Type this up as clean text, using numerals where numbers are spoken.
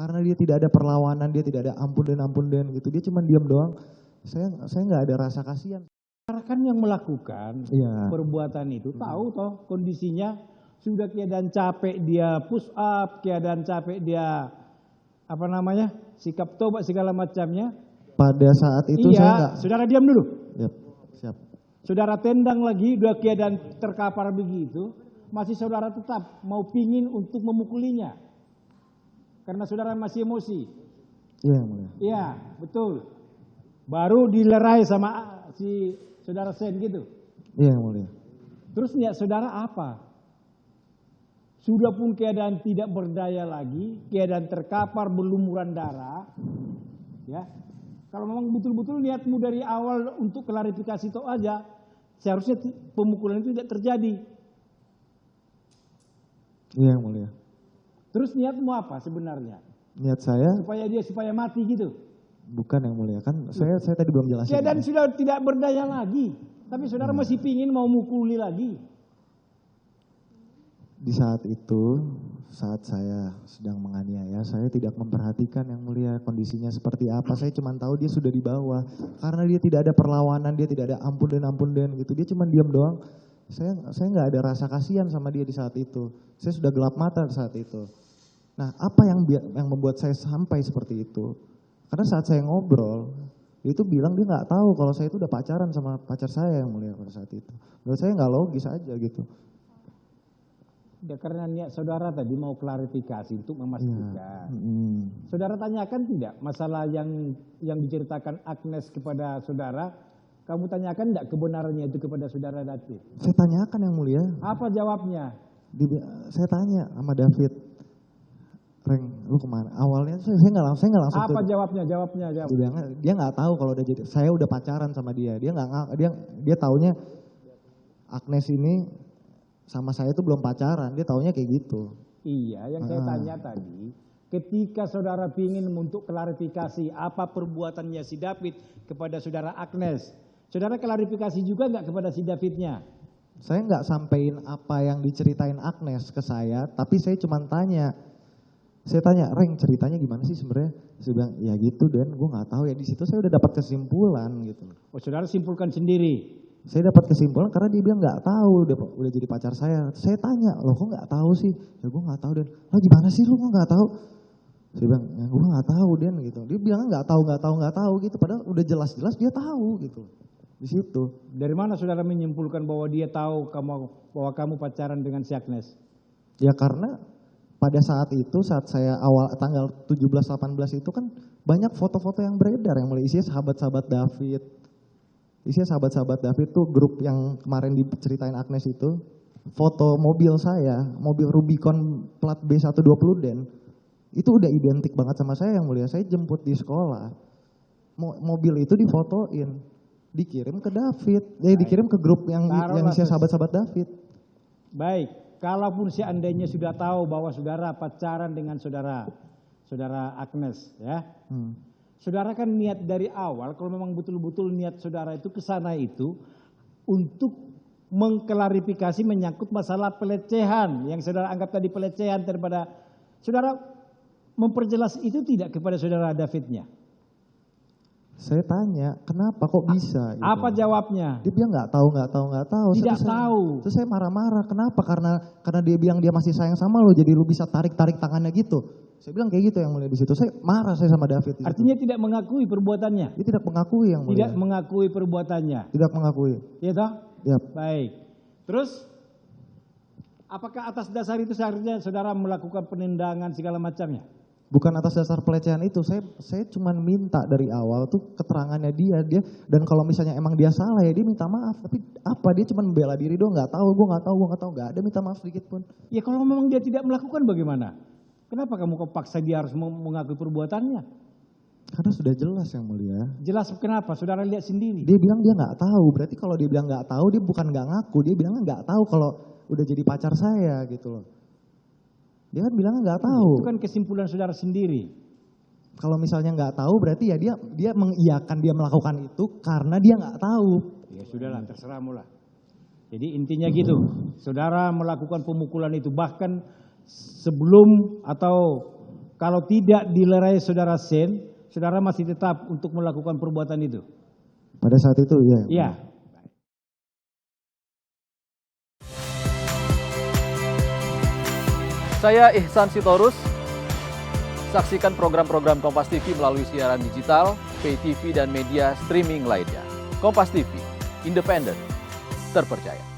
karena dia tidak ada perlawanan, dia tidak ada ampun dan gitu, dia cuma diam doang. Saya nggak ada rasa kasihan. Kan yang melakukan perbuatan itu tahu toh kondisinya, sudah keadaan capek dia push up, keadaan capek dia sikap tobat segala macamnya. Pada saat itu iya, saya nggak. Saudara diam dulu. Yap, siap. Saudara tendang lagi, udah keadaan terkapar begitu, masih saudara tetap mau pingin untuk memukulinya, karena saudara masih emosi. Iya, yang mulia. Iya, betul. Baru dilerai sama si saudara Sen gitu. Iya, yang mulia. Terus niat saudara apa? Sudah pun keadaan tidak berdaya lagi, keadaan terkapar berlumuran darah, ya. Kalau memang betul-betul niatmu dari awal untuk klarifikasi itu aja, seharusnya pemukulan itu tidak terjadi. Iya, yang mulia. Terus niatmu apa sebenarnya? Niat saya supaya mati gitu. Bukan, yang mulia, kan saya tadi belum jelasin. Keadaan sudah tidak berdaya lagi, tapi saudara masih pingin mau mukuli lagi. Di saat itu, saat saya sedang menganiaya, saya tidak memperhatikan, yang mulia, kondisinya seperti apa. Saya cuma tahu dia sudah di bawah, karena dia tidak ada perlawanan, dia tidak ada ampun dan gitu. Dia cuma diam doang. Saya nggak ada rasa kasihan sama dia di saat itu. Saya sudah gelap mata saat itu. Nah, apa yang membuat saya sampai seperti itu? Karena saat saya ngobrol, dia itu bilang dia nggak tahu kalau saya itu udah pacaran sama pacar saya, yang mulia, pada saat itu. Menurut saya nggak logis aja gitu. Ya, karena niat saudara tadi mau klarifikasi untuk memastikan. Saudara tanyakan tidak masalah yang diceritakan Agnes kepada saudara, kamu tanyakan tidak kebenarannya itu kepada saudara David? Saya tanyakan, yang mulia. Apa jawabnya? Saya tanya sama David, Reng, lu kemana? Awalnya saya nggak langsung. Apa jawabnya? Dia nggak tahu kalau saya udah pacaran sama dia. Dia taunya Agnes ini sama saya itu belum pacaran. Dia taunya kayak gitu. Iya, yang saya tanya tadi, ketika saudara pingin untuk klarifikasi apa perbuatannya si David kepada saudara Agnes, saudara klarifikasi juga nggak kepada si Davidnya? Saya nggak sampein apa yang diceritain Agnes ke saya, tapi saya cuma tanya. Saya tanya, Reng, ceritanya gimana sih sebenarnya? Saya bilang, ya gitu, Dan, gue nggak tahu ya. Di situ saya udah dapat kesimpulan gitu. Oh, saudara simpulkan sendiri? Saya dapat kesimpulan karena dia bilang nggak tahu, udah jadi pacar saya. Saya tanya, lo kok nggak tahu sih? Ya gue nggak tahu, Dan. Lo gimana sih lo nggak tahu? Saya bilang, ya gue nggak tahu, Dan, gitu. Dia bilang nggak tahu gitu. Padahal udah jelas-jelas dia tahu gitu. Di situ. Dari mana saudara menyimpulkan bahwa dia tahu bahwa kamu pacaran dengan si Agnes? Ya karena pada saat itu, saat saya awal tanggal 17-18 itu kan banyak foto-foto yang beredar yang mulai isinya sahabat-sahabat David. Isinya sahabat-sahabat David tuh grup yang kemarin diceritain Agnes itu. Foto mobil saya, mobil Rubicon plat B120 Den. Itu udah identik banget sama saya, yang mulia. Saya jemput di sekolah. Mobil itu difotoin, dikirim ke David. Dikirim ke grup yang isinya sahabat-sahabat David. Baik. Kalaupun seandainya sudah tahu bahwa saudara pacaran dengan saudara Agnes, ya, saudara kan niat dari awal, kalau memang betul-betul niat saudara itu ke sana itu untuk mengklarifikasi menyangkut masalah pelecehan yang saudara anggap tadi pelecehan daripada saudara, memperjelas itu tidak kepada saudara Davidnya? Saya tanya, kenapa kok bisa? Gitu. Apa jawabnya? Dia bilang nggak tahu. Tidak tahu. Terus saya marah-marah, kenapa? Karena dia bilang dia masih sayang sama lo, jadi lo bisa tarik tangannya gitu. Saya bilang kayak gitu, yang mulia. Di situ saya marah sama David. Artinya tidak mengakui perbuatannya? Dia tidak mengakui, yang mulia. Tidak mengakui perbuatannya? Tidak mengakui. Iya toh? Yap. Baik. Terus, apakah atas dasar itu seharusnya saudara melakukan penindangan segala macamnya? Bukan atas dasar pelecehan itu, saya cuma minta dari awal tuh keterangannya dia, dan kalau misalnya emang dia salah ya dia minta maaf. Tapi apa, dia cuma membela diri doang, gue nggak tahu, nggak ada minta maaf sedikit pun. Ya kalau memang dia tidak melakukan bagaimana? Kenapa kamu paksa dia harus mengakui perbuatannya? Karena sudah jelas, yang mulia. Jelas kenapa? Saudara lihat sendiri. Dia bilang dia nggak tahu, berarti kalau dia bilang nggak tahu, dia bukan nggak ngaku, dia bilang nggak tahu kalau udah jadi pacar saya gitu loh. Dia kan bilang nggak tahu. Itu kan kesimpulan saudara sendiri. Kalau misalnya nggak tahu, berarti ya dia mengiyakan dia melakukan itu karena dia nggak tahu. Ya sudahlah, terserahmu lah. Jadi intinya gitu, saudara melakukan pemukulan itu bahkan sebelum atau Kalau tidak dilerai saudara Sen, saudara masih tetap untuk melakukan perbuatan itu? Pada saat itu, iya. Iya. Saya Ihsan Sitorus. Saksikan program-program Kompas TV melalui siaran digital, pay TV, dan media streaming lainnya. Kompas TV, independen, terpercaya.